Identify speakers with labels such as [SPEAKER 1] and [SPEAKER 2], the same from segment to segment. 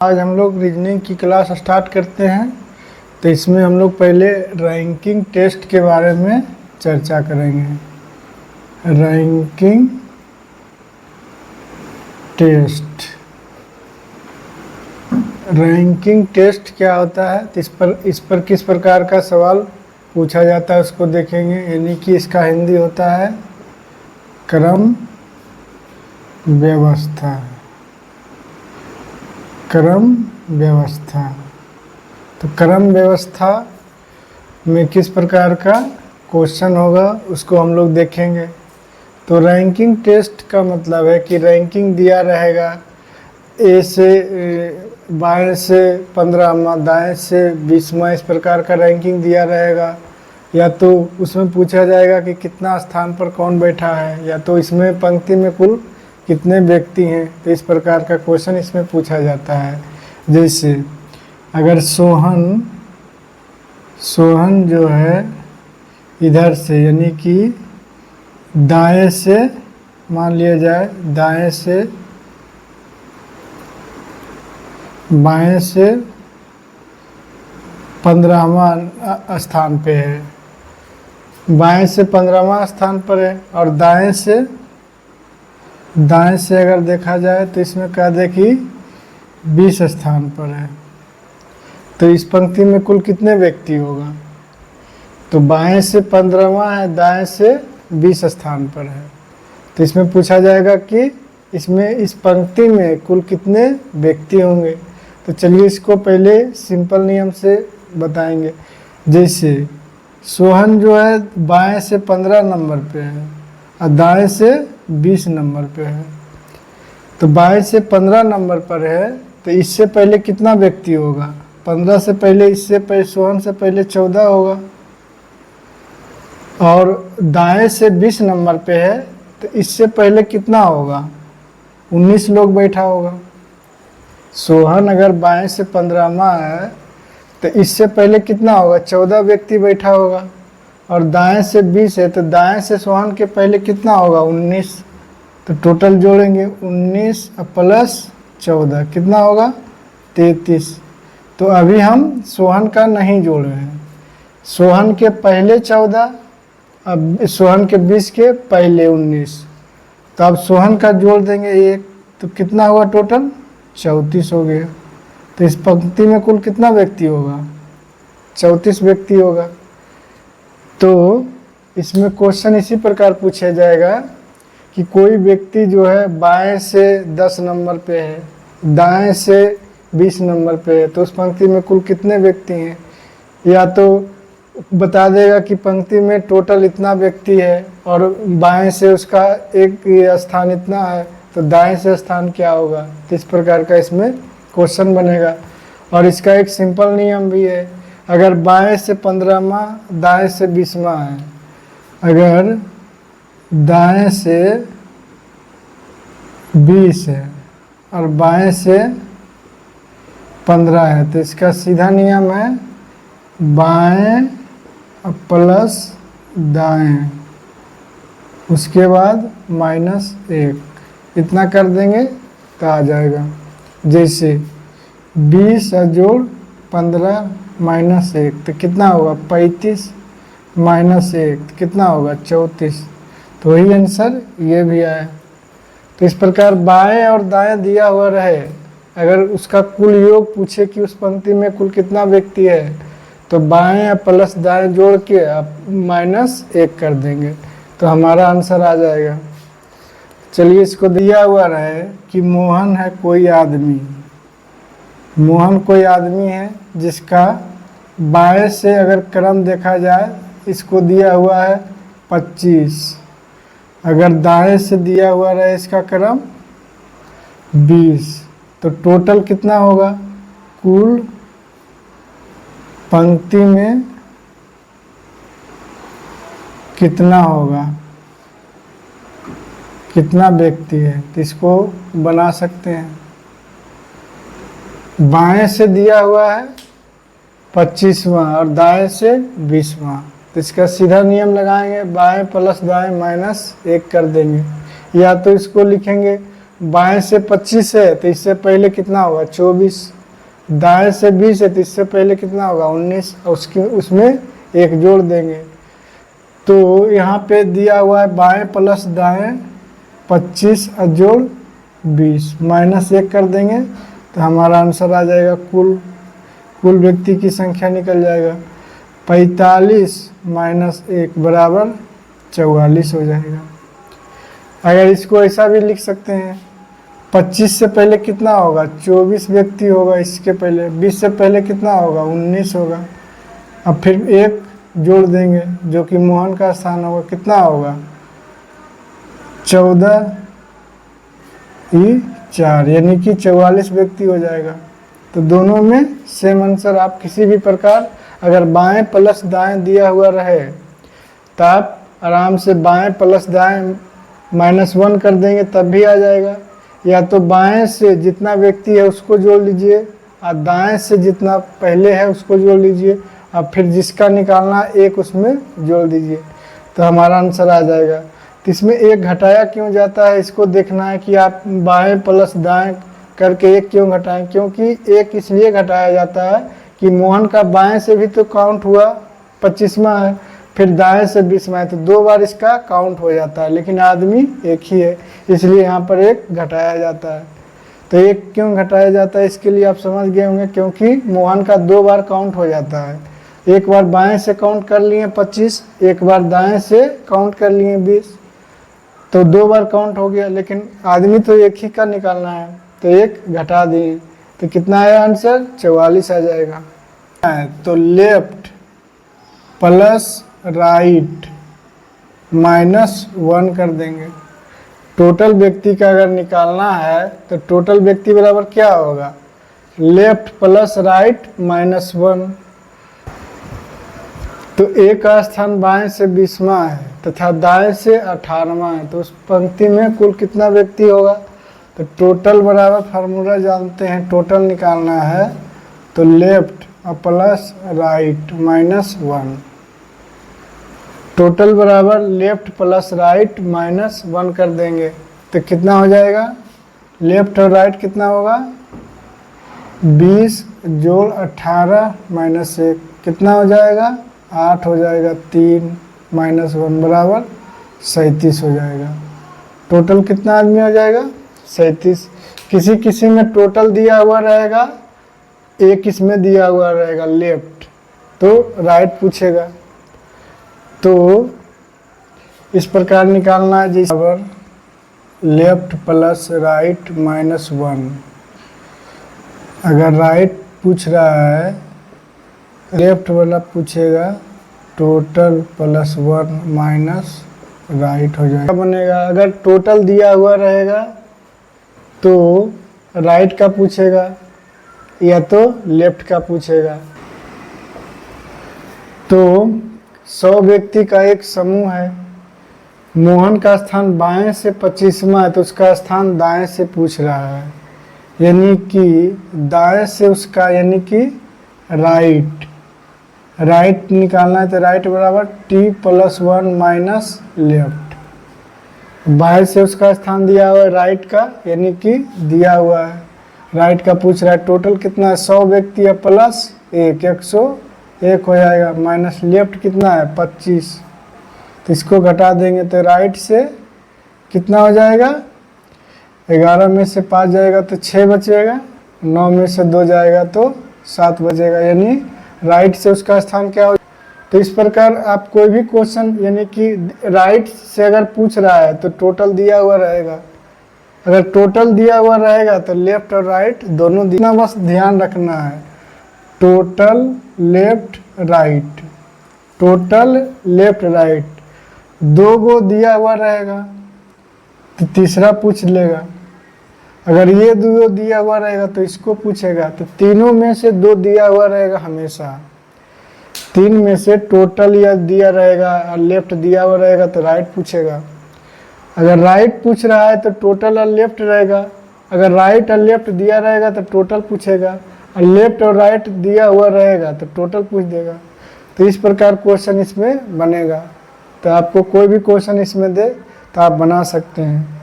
[SPEAKER 1] आज हम लोग रीजनिंग की क्लास स्टार्ट करते हैं। तो इसमें हम लोग पहले रैंकिंग टेस्ट के बारे में चर्चा करेंगे। रैंकिंग टेस्ट, रैंकिंग टेस्ट क्या होता है, तो इस पर किस प्रकार का सवाल पूछा जाता है उसको देखेंगे। यानी कि इसका हिंदी होता है क्रम व्यवस्था। क्रम व्यवस्था, तो क्रम व्यवस्था में किस प्रकार का क्वेश्चन होगा उसको हम लोग देखेंगे। तो रैंकिंग टेस्ट का मतलब है कि रैंकिंग दिया रहेगा, ए से बाएं से 15वां, दाएं से 20वां, इस प्रकार का रैंकिंग दिया रहेगा। या तो उसमें पूछा जाएगा कि कितना स्थान पर कौन बैठा है, या तो इसमें पंक्ति में कुल कितने व्यक्ति हैं। तो इस प्रकार का क्वेश्चन इसमें पूछा जाता है। जैसे अगर सोहन जो है इधर से, यानी कि दाएं से, मान लिया जाए दाएं से बाएं से 15वां स्थान पे है, बाएं से 15वां स्थान पर है, और दाएं से अगर देखा जाए तो इसमें कह दे कि 20 स्थान पर है। तो इस पंक्ति में कुल कितने व्यक्ति होगा, तो बाएं से 15वां है, दाएं से 20 स्थान पर है। तो इसमें पूछा जाएगा कि इसमें इस पंक्ति में कुल कितने व्यक्ति होंगे। तो चलिए इसको पहले सिंपल नियम से बताएंगे। जैसे सोहन जो है बाएं से 15 नंबर पे है और दाएं से 20 नंबर पे है। तो बाएं से 15 नंबर पर है, तो इससे पहले कितना व्यक्ति होगा, 15 से पहले, इससे पहले सोहन से पहले 14 होगा। और दाएं से 20 नंबर पे है, तो इससे पहले कितना होगा, 19 लोग बैठा होगा। सोहन अगर बाएं से 15वां है तो इससे पहले कितना होगा, 14 व्यक्ति बैठा होगा। और दाएं से 20 है, तो दाएं से सोहन के पहले कितना होगा, 19। तो टोटल जोड़ेंगे 19 प्लस 14 कितना होगा, 33। तो अभी हम सोहन का नहीं जोड़ रहे हैं, सोहन के पहले 14, अब सोहन के 20 के पहले 19। तो अब सोहन का जोड़ देंगे 1, तो कितना हुआ, टोटल 34 हो गया। तो इस पंक्ति में कुल कितना व्यक्ति होगा, 34 व्यक्ति होगा। तो इसमें क्वेश्चन इसी प्रकार पूछा जाएगा कि कोई व्यक्ति जो है बाएं से 10 नंबर पे है, दाएं से 20 नंबर पे है, तो उस पंक्ति में कुल कितने व्यक्ति हैं। या तो बता देगा कि पंक्ति में टोटल इतना व्यक्ति है और बाएं से उसका एक स्थान इतना है, तो दाएं से स्थान क्या होगा। तो इस प्रकार का इसमें क्वेश्चन बनेगा। और इसका एक सिंपल नियम भी है, अगर बाएं से 15वां, दाएं से 20वां है, अगर दाएं से 20 है और बाएं से 15 है, तो इसका सीधा नियम है बाएं प्लस दाएं, उसके बाद -1, इतना कर देंगे तो आ जाएगा। जैसे 20 जोड़ 15 -1, तो कितना होगा, 35 -1 कितना होगा, 34। तो वही आंसर ये भी आया। तो इस प्रकार बाएं और दाएं दिया हुआ रहे, अगर उसका कुल योग पूछे कि उस पंक्ति में कुल कितना व्यक्ति है, तो बाएं प्लस दाएं जोड़ के आप -1 कर देंगे, तो हमारा आंसर आ जाएगा। चलिए इसको दिया हुआ रहे कि मोहन है कोई आदमी, मोहन कोई आदमी है जिसका बाएं से अगर क्रम देखा जाए, इसको दिया हुआ है 25, अगर दाएं से दिया हुआ रहे इसका क्रम 20, तो टोटल कितना होगा, कुल पंक्ति में कितना होगा, कितना व्यक्ति है। तो इसको बना सकते हैं, बाएं से दिया हुआ है 25वां और दाएं से 20वां, तो इसका सीधा नियम लगाएंगे, बाएं प्लस दाएं -1 कर देंगे। या तो इसको लिखेंगे बाएं से 25 है तो इससे पहले कितना होगा 24, दाएं से 20 है तो इससे पहले कितना होगा 19, और उसमें एक जोड़ देंगे। तो यहाँ पे दिया हुआ है बाएं प्लस दाएं 25 और जोड़ 20 माइनस 1 कर देंगे तो हमारा आंसर आ जाएगा कुल व्यक्ति की संख्या निकल जाएगा 45 माइनस 1 बराबर 44 हो जाएगा। अगर इसको ऐसा भी लिख सकते हैं 25 से पहले कितना होगा 24 व्यक्ति होगा, इसके पहले 20 से पहले कितना होगा 19 होगा। अब फिर एक जोड़ देंगे जो कि मोहन का स्थान होगा, कितना होगा 14 4 यानी कि 44 व्यक्ति हो जाएगा। तो दोनों में सेम आंसर। आप किसी भी प्रकार अगर बाएं प्लस दाएं दिया हुआ रहे तो आप आराम से बाएं प्लस दाएं -1 कर देंगे तब भी आ जाएगा, या तो बाएं से जितना व्यक्ति है उसको जोड़ लीजिए और दाएं से जितना पहले है उसको जोड़ लीजिए और फिर जिसका निकालना एक उसमें जोड़ दीजिए तो हमारा आंसर आ जाएगा। तो इसमें एक घटाया क्यों जाता है इसको देखना है कि आप बाएं प्लस दाएं करके एक क्यों घटाएं, क्योंकि एक इसलिए घटाया जाता है कि मोहन का बाएं से भी तो काउंट हुआ 25वां है, फिर दाएं से 20वां है, तो 2 बार इसका काउंट हो जाता है, लेकिन आदमी एक ही है इसलिए यहाँ पर एक घटाया जाता है। तो एक क्यों घटाया जाता है इसके लिए आप समझ गए होंगे, क्योंकि मोहन का 2 बार काउंट हो जाता है। एक बार बाएं से काउंट कर लिए 25, एक बार दाएं से काउंट कर लिए 20, तो 2 बार काउंट हो गया, लेकिन आदमी तो एक ही का निकालना है तो एक घटा दिए तो कितना आया आंसर 44 आ जाएगा। तो लेफ्ट प्लस राइट -1 कर देंगे। टोटल व्यक्ति का अगर निकालना है तो टोटल व्यक्ति बराबर क्या होगा लेफ्ट प्लस राइट -1। तो ए का स्थान बाएं से 20वां है तथा दाएं से 18वां है, तो उस पंक्ति में कुल कितना व्यक्ति होगा। तो टोटल बराबर फार्मूला जानते हैं, टोटल निकालना है तो लेफ्ट प्लस राइट -1। टोटल बराबर लेफ्ट प्लस राइट -1 कर देंगे तो कितना हो जाएगा, लेफ्ट और राइट कितना होगा 20 जोड़ 18 -1 कितना हो जाएगा 8 हो जाएगा, 3 -1 बराबर 37 हो जाएगा। टोटल कितना आदमी हो जाएगा 37। किसी किसी में टोटल दिया हुआ रहेगा, एक इसमें दिया हुआ रहेगा लेफ्ट, तो राइट पूछेगा। तो इस प्रकार निकालना है जैसे लेफ्ट प्लस राइट -1। अगर राइट पूछ रहा है लेफ्ट वाला पूछेगा टोटल +1 माइनस राइट हो जाएगा बनेगा। अगर टोटल दिया हुआ रहेगा तो राइट का पूछेगा या तो लेफ्ट का पूछेगा। तो 100 व्यक्ति का एक समूह है, मोहन का स्थान बाएं से 25वां है तो उसका स्थान दाएं से पूछ रहा है, यानी कि दाएं से उसका यानी कि राइट निकालना है तो राइट बराबर t+1 माइनस लेफ्ट। बाएं से उसका स्थान दिया हुआ है राइट का यानी कि दिया हुआ है, राइट का पूछ रहा है। टोटल कितना है 100 व्यक्ति है प्लस 101 हो जाएगा, माइनस लेफ्ट कितना है 25, तो इसको घटा देंगे तो राइट से कितना हो जाएगा 11 में से 5 जाएगा तो 6 बचेगा, 9 में से 2 जाएगा तो 7 बचेगा, यानी राइट से उसका स्थान क्या हो। तो इस प्रकार आप कोई भी क्वेश्चन यानी कि राइट से अगर पूछ रहा है तो टोटल दिया हुआ रहेगा, अगर टोटल दिया हुआ रहेगा तो लेफ्ट और राइट दोनों दिना, बस ध्यान रखना है total left right, total left right 2 गो दिया हुआ रहेगा तो तीसरा पूछ लेगा, अगर ये 2 दिया हुआ रहेगा तो इसको पूछेगा, तो तीनों में से 2 दिया हुआ रहेगा हमेशा, 3 में से टोटल या दिया रहेगा और लेफ्ट दिया हुआ रहेगा तो राइट पूछेगा। अगर राइट पूछ रहा है तो टोटल और लेफ्ट रहेगा, अगर राइट और लेफ्ट दिया रहेगा तो टोटल पूछेगा, और लेफ्ट और राइट दिया हुआ रहेगा तो टोटल पूछ देगा। तो इस प्रकार क्वेश्चन इसमें बनेगा। तो आपको कोई भी क्वेश्चन इसमें दे तो आप बना सकते हैं।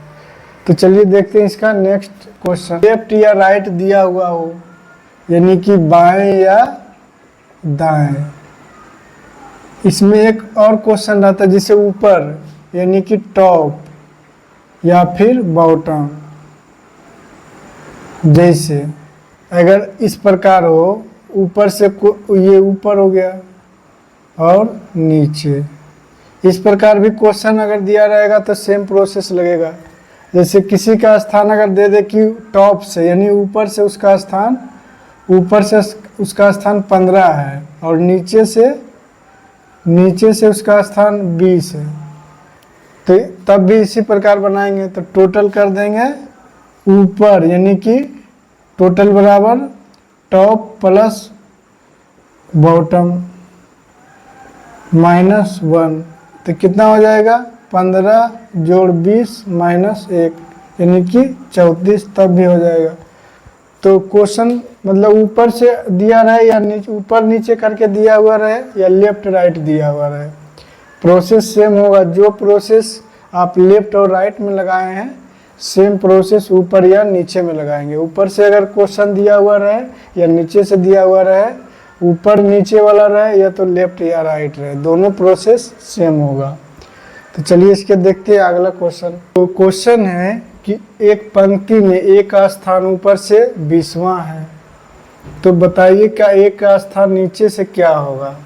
[SPEAKER 1] तो चलिए देखते हैं इसका नेक्स्ट क्वेश्चन। लेफ्ट या राइट दिया हुआ हो, यानी कि बाएं या दाएं। इसमें एक और क्वेश्चन रहता है जिसे ऊपर यानी कि टॉप या फिर बॉटम। जैसे अगर इस प्रकार हो, ऊपर से ये ऊपर हो गया और नीचे, इस प्रकार भी क्वेश्चन अगर दिया रहेगा तो सेम प्रोसेस लगेगा। जैसे किसी का स्थान अगर दे दे कि टॉप से यानी ऊपर से उसका स्थान, ऊपर से उसका स्थान 15 है और नीचे से उसका स्थान 20 है, तो तब भी इसी प्रकार बनाएंगे। तो टोटल कर देंगे ऊपर यानी कि टोटल बराबर टॉप प्लस बॉटम -1, तो कितना हो जाएगा 15 जोड़ 20 -1 यानी कि 34, तब भी हो जाएगा। तो क्वेश्चन मतलब ऊपर से दिया रहे या ऊपर नीचे करके दिया हुआ रहे या लेफ्ट राइट दिया हुआ रहे, प्रोसेस सेम होगा। जो प्रोसेस आप लेफ्ट और राइट में लगाए हैं सेम प्रोसेस ऊपर या नीचे में लगाएंगे। ऊपर से अगर क्वेश्चन दिया हुआ रहे या नीचे से दिया हुआ रहे, ऊपर नीचे वाला रहे या तो लेफ्ट या राइट रहे, दोनों प्रोसेस सेम होगा। तो चलिए इसके देखते हैं अगला क्वेश्चन। तो क्वेश्चन है कि एक पंक्ति में ए का स्थान ऊपर से 20वां है, तो बताइए क्या ए का स्थान नीचे से क्या होगा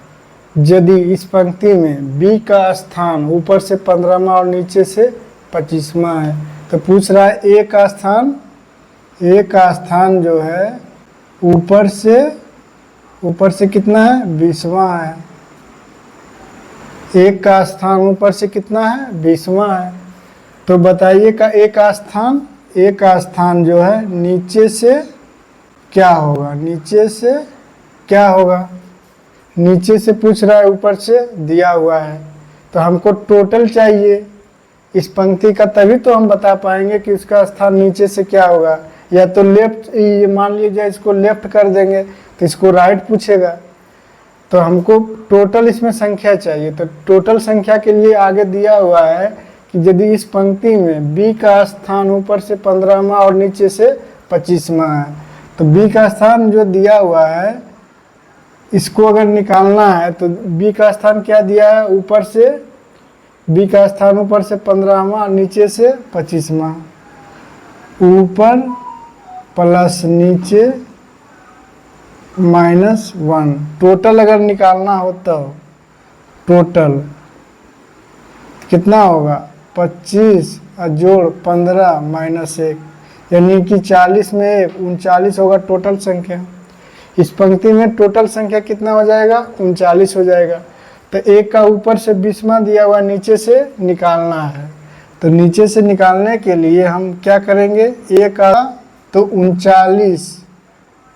[SPEAKER 1] यदि इस पंक्ति में बी का स्थान ऊपर से 15वां और नीचे से 25वां है। तो पूछ रहा है ए का स्थान जो है ऊपर से कितना है 20वां है। एक का स्थान ऊपर से कितना है 20वां है, तो बताइए का ए का स्थान जो है नीचे से क्या होगा, नीचे से पूछ रहा है, ऊपर से दिया हुआ है। तो हमको टोटल चाहिए इस पंक्ति का, तभी तो हम बता पाएंगे कि उसका स्थान नीचे से क्या होगा। या तो लेफ्ट, ये मान लीजिए इसको लेफ्ट कर देंगे तो इसको राइट पूछेगा। तो हमको टोटल इसमें संख्या चाहिए। तो टोटल संख्या के लिए आगे दिया हुआ है कि यदि इस पंक्ति में बी का स्थान ऊपर से 15वां और नीचे से 25वां है, तो बी का स्थान जो दिया हुआ है इसको अगर निकालना है तो बी का स्थान क्या दिया है, बी का स्थान ऊपर से 15वां नीचे से 25वां, ऊपर प्लस नीचे -1। टोटल अगर निकालना हो तो टोटल कितना होगा 25 और जोड़ 15 -1 यानी कि 40 में 1 39 होगा टोटल संख्या। इस पंक्ति में टोटल संख्या कितना हो जाएगा 39 हो जाएगा। तो एक का ऊपर से 20वां दिया हुआ नीचे से निकालना है, तो नीचे से निकालने के लिए हम क्या करेंगे, एक का तो 39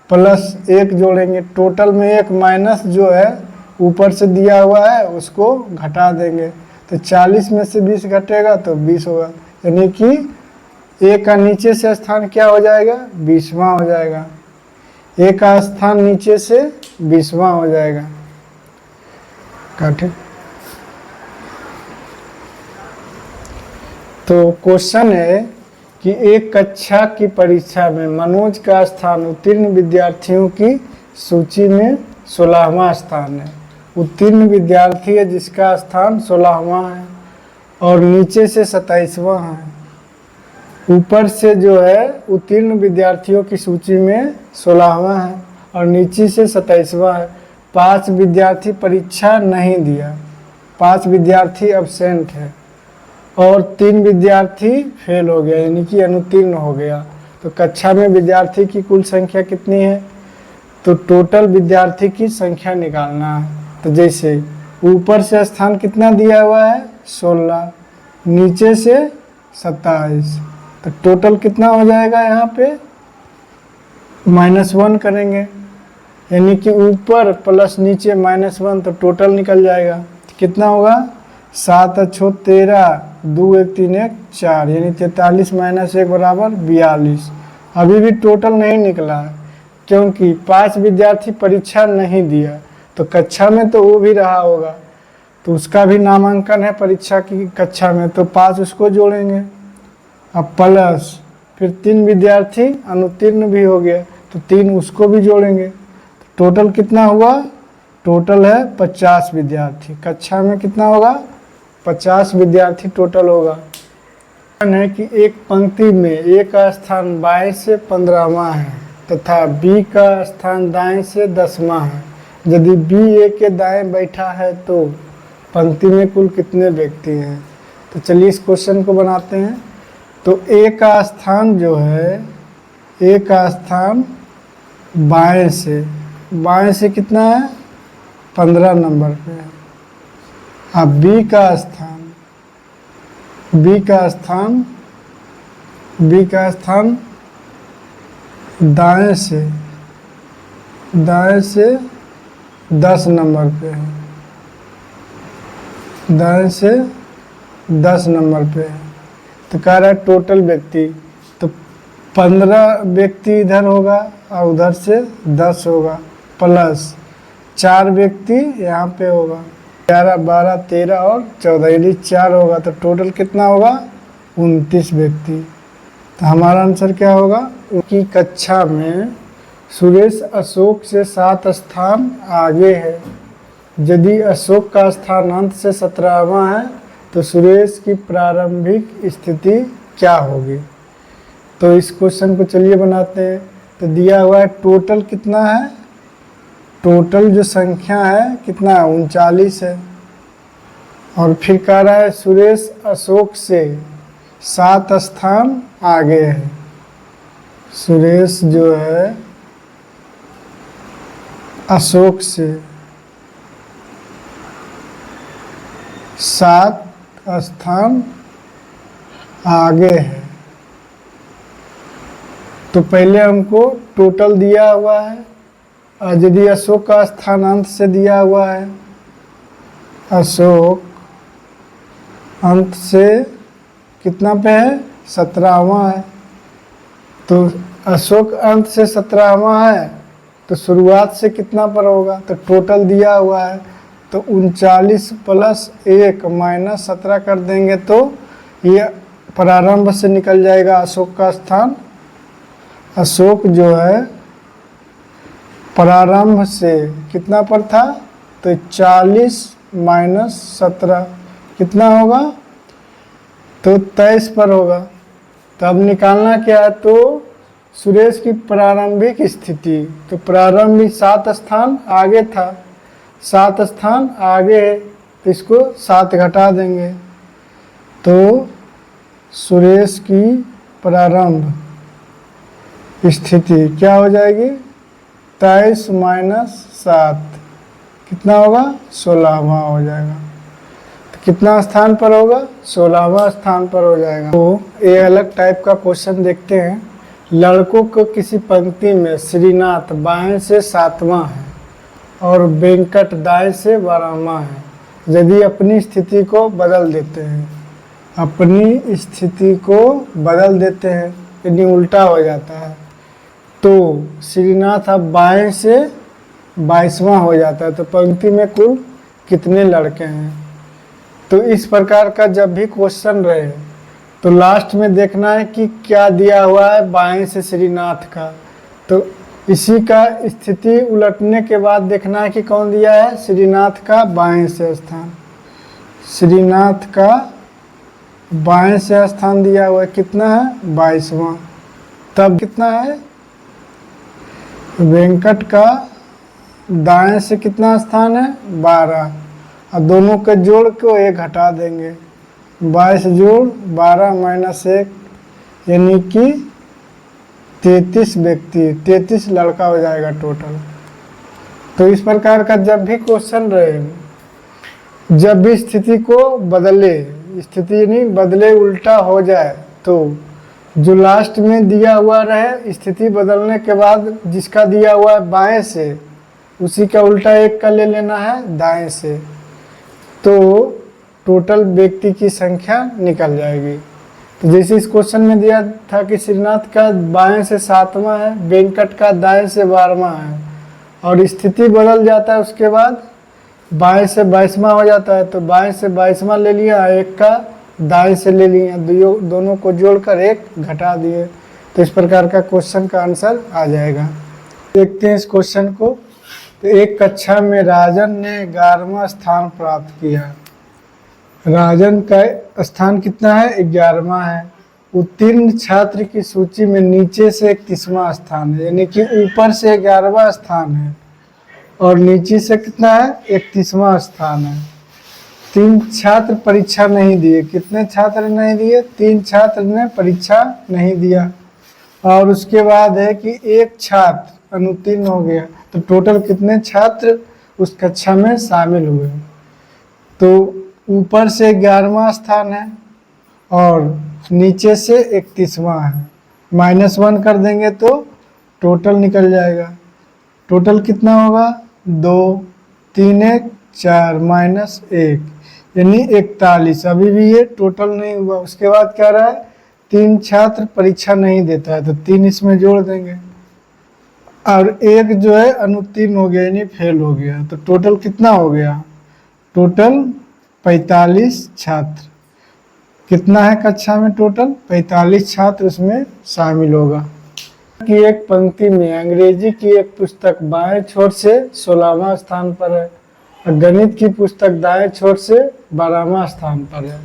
[SPEAKER 1] प्लस 1 जोड़ेंगे, टोटल में एक माइनस जो है ऊपर से दिया हुआ है उसको घटा देंगे। तो 40 में से 20 घटेगा तो 20 होगा, यानी कि एक का नीचे से स्थान क्या हो जाएगा 20वां हो जाएगा। एक का स्थान नीचे से 20वां हो जाएगा। काटे तो क्वेश्चन है कि एक कक्षा की परीक्षा में मनोज का स्थान उत्तीर्ण विद्यार्थियों की सूची में 16वां स्थान है। उत्तीर्ण विद्यार्थी है जिसका स्थान 16वां है और नीचे से 27वां है। ऊपर से जो है उत्तीर्ण विद्यार्थियों की सूची में 16वां है और नीचे से 27वां है। 5 विद्यार्थी परीक्षा नहीं दिया, 5 विद्यार्थी अब्सेंट है और 3 विद्यार्थी फेल हो गया यानी कि अनुत्तीर्ण हो गया। तो कक्षा में विद्यार्थी की कुल संख्या कितनी है, तो टोटल विद्यार्थी की संख्या निकालना है। तो जैसे ऊपर से स्थान कितना दिया हुआ है 16, नीचे से 27, तो टोटल कितना हो जाएगा यहाँ पे -1 करेंगे यानी कि ऊपर प्लस नीचे -1, तो टोटल निकल जाएगा। कितना होगा 7 अच्छो 13, 2 1 3 1 4 यानी 43 - 1 बराबर 42। अभी भी टोटल नहीं निकला है क्योंकि 5 विद्यार्थी परीक्षा नहीं दिया, तो कक्षा में तो वो भी रहा होगा तो उसका भी नामांकन है परीक्षा की कक्षा में, तो 5 उसको जोड़ेंगे अब प्लस फिर 3 विद्यार्थी अनुत्तीर्ण भी हो गया, तो 3 उसको भी जोड़ेंगे, तो टोटल कितना हुआ? टोटल है 50 विद्यार्थी। कक्षा में कितना होगा? 50 विद्यार्थी टोटल होगा। है कि एक पंक्ति में ए का स्थान बाएं से 15वां है तथा बी का स्थान दाएं से 10वां है। यदि बी ए के दाएं बैठा है तो पंक्ति में कुल कितने व्यक्ति हैं? तो चलिए इस क्वेश्चन को बनाते हैं। तो ए का स्थान जो है, ए का स्थान बाएं से कितना है? 15 नंबर पे है। अब बी का स्थान दाएं से 10 नंबर पे है, दाएं से 10 नंबर पे है। तो कह रहा है टोटल व्यक्ति, तो 15 व्यक्ति इधर होगा और उधर से 10 होगा, प्लस 4 व्यक्ति यहाँ पे होगा, 11, 12, 13 और 14 यानी 4 होगा। तो टोटल कितना होगा? 29 व्यक्ति। तो हमारा आंसर क्या होगा? उनकी कक्षा में सुरेश अशोक से 7 स्थान आगे है। यदि अशोक का स्थान अंत से 17वां है तो सुरेश की प्रारंभिक स्थिति क्या होगी? तो इस क्वेश्चन को चलिए बनाते हैं। तो दिया हुआ है टोटल कितना है? टोटल जो संख्या है कितना है? 39 है। और फिर कह रहा है सुरेश अशोक से 7 स्थान आगे है। सुरेश जो है अशोक से 7 स्थान आगे है। तो पहले हमको टोटल दिया हुआ है, और यदि अशोक का स्थान अंत से दिया हुआ है, अशोक अंत से कितना पे है? 17वां है। तो अशोक अंत से 17वां है तो शुरुआत से कितना पर होगा? तो टोटल दिया हुआ है, तो 39 प्लस 1 माइनस 17 कर देंगे तो ये प्रारंभ से निकल जाएगा अशोक का स्थान। अशोक जो है प्रारंभ से कितना पर था? तो 40 माइनस 17 कितना होगा? तो 23 पर होगा। तो अब निकालना क्या है? तो सुरेश की प्रारंभिक स्थिति, तो प्रारंभिक 7 स्थान आगे था, 7 स्थान आगे है, तो इसको 7 घटा देंगे, तो सुरेश की प्रारंभ स्थिति क्या हो जाएगी? 23 माइनस 7 कितना होगा? 16वां हो जाएगा। तो कितना स्थान पर होगा? 16वां स्थान पर हो जाएगा। तो ये अलग टाइप का क्वेश्चन देखते हैं। लड़कों को किसी पंक्ति में श्रीनाथ बाएं से 7वां है और वेंकट दाएं से 12वां है। यदि अपनी स्थिति को बदल देते हैं, अपनी स्थिति को बदल देते हैं यानी उल्टा हो जाता है, तो श्रीनाथ अब बाएं से 22वां हो जाता है। तो पंक्ति में कुल कितने लड़के हैं? तो इस प्रकार का जब भी क्वेश्चन रहे तो लास्ट में देखना है कि क्या दिया हुआ है बाएं से श्रीनाथ का, तो इसी का स्थिति उलटने के बाद देखना है कि कौन दिया है? श्रीनाथ का बाएं से स्थान, श्रीनाथ का बाएं से स्थान दिया हुआ है, कितना है? 22वां। तब कितना है? वेंकट का दाएं से कितना स्थान है? 12, और दोनों के जोड़ को 1 घटा देंगे, 22 जोड़ 12 माइनस 1 यानी कि 33 व्यक्ति, 33 लड़का हो जाएगा टोटल। तो इस प्रकार का जब भी क्वेश्चन रहे, जब भी स्थिति को बदले, स्थिति नहीं बदले उल्टा हो जाए, तो जो लास्ट में दिया हुआ रहे स्थिति बदलने के बाद जिसका दिया हुआ है बाएं से, उसी का उल्टा 1 का ले लेना है दाएं से, तो टोटल व्यक्ति की संख्या निकल जाएगी। तो जैसे इस क्वेश्चन में दिया था कि श्रीनाथ का बाएं से 7वां है, वेंकट का दाएं से 12वां है, और स्थिति बदल जाता है उसके बाद बाएं से 22वां हो जाता है, तो बाएं से 22वां ले लिया, 1 का दाएं से ले लिए, दोनों को जोड़कर 1 घटा दिए। तो इस प्रकार का क्वेश्चन का आंसर आ जाएगा। देखते हैं इस क्वेश्चन को। तो एक कक्षा में राजन ने 11वां स्थान प्राप्त किया। राजन का स्थान कितना है? 11वां है। उत्तीर्ण छात्र की सूची में नीचे से 31वां स्थान है, यानी कि ऊपर से 11वां स्थान है और नीचे से कितना है? 31वां स्थान है। 3 छात्र परीक्षा नहीं दिए। कितने छात्र नहीं दिए? 3 छात्र ने परीक्षा नहीं दिया। और उसके बाद है कि 1 छात्र अनुत्तीर्ण हो गया। तो टोटल कितने छात्र उस कक्षा में शामिल हुए? तो ऊपर से 11वां स्थान है और नीचे से 31वां है। -1 कर देंगे तो टोटल निकल जाएगा। टोटल कितना होगा? 2 3 1 4 -1 यानी 41। अभी भी ये टोटल नहीं हुआ। उसके बाद क्या रहा है? 3 छात्र परीक्षा नहीं देता है, तो 3 इसमें जोड़ देंगे और 1 जो है अनुत्तीर्ण हो गया, यानी फेल हो गया। तो टोटल कितना हो गया? टोटल 45 छात्र। कितना है कक्षा में? टोटल 45 छात्र उसमें शामिल होगा। कि एक पंक्ति में अंग्रेजी की एक पुस्तक बाएं छोर से 16वां स्थान पर है और गणित की पुस्तक दाएं छोर से 12वां स्थान पर है।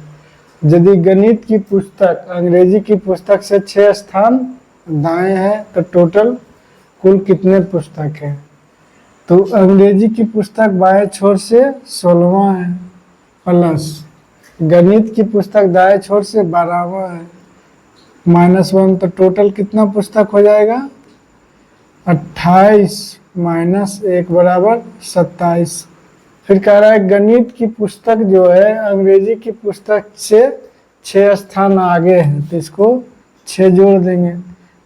[SPEAKER 1] यदि गणित की पुस्तक अंग्रेजी की पुस्तक से 6 स्थान दाएं है तो टोटल कुल कितने पुस्तक है? तो अंग्रेजी की पुस्तक बाएं छोर से 16वां है प्लस गणित की पुस्तक दाएं छोर से 12वां है -1, तो टोटल कितना पुस्तक हो जाएगा? 28 -1 बराबर 27। फिर कह रहा है गणित की पुस्तक जो है अंग्रेजी की पुस्तक से 6 स्थान आगे है, तो इसको 6 जोड़ देंगे।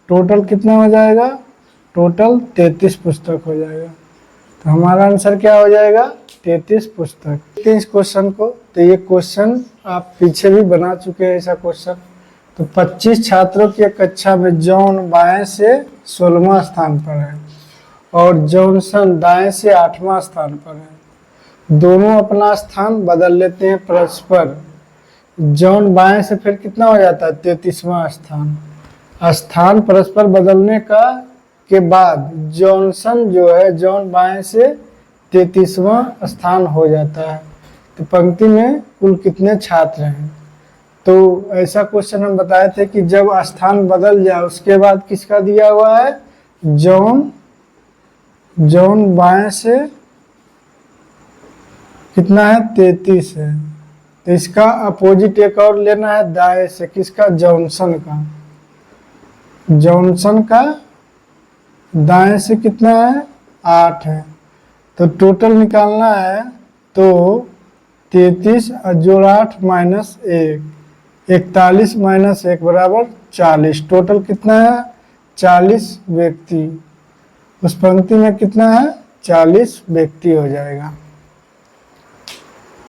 [SPEAKER 1] टोटल कितना हो जाएगा? टोटल 33 पुस्तक हो जाएगा। तो हमारा आंसर क्या हो जाएगा? 33 पुस्तक। देखते हैं इस क्वेश्चन को। तो ये क्वेश्चन आप पीछे भी बना चुके हैं ऐसा क्वेश्चन। तो 25 छात्रों की कक्षा में जॉन बाएं से 16वां स्थान पर है और जॉनसन दाएं से 8वां स्थान पर है। दोनों अपना स्थान बदल लेते हैं परस्पर। जॉन बाएं से फिर कितना हो जाता है? 33वां स्थान। स्थान परस्पर बदलने के बाद जॉनसन जो है जॉन बाएं से 33वां स्थान हो जाता है। तो पंक्ति में कुल कितने छात्र हैं? तो ऐसा क्वेश्चन हम बताए थे कि जब स्थान बदल जाए उसके बाद किसका दिया हुआ है? जॉन बाएं से कितना है? 33 है। तो इसका अपोजिट एक और लेना है दाएं से। किसका? जॉनसन का। जॉनसन का दाएं से कितना है? 8 है। तो टोटल निकालना है तो 33 जोड़ 8 -1 41 -1 बराबर 40। टोटल कितना है? 40 व्यक्ति। उस पंक्ति में कितना है? 40 व्यक्ति हो जाएगा।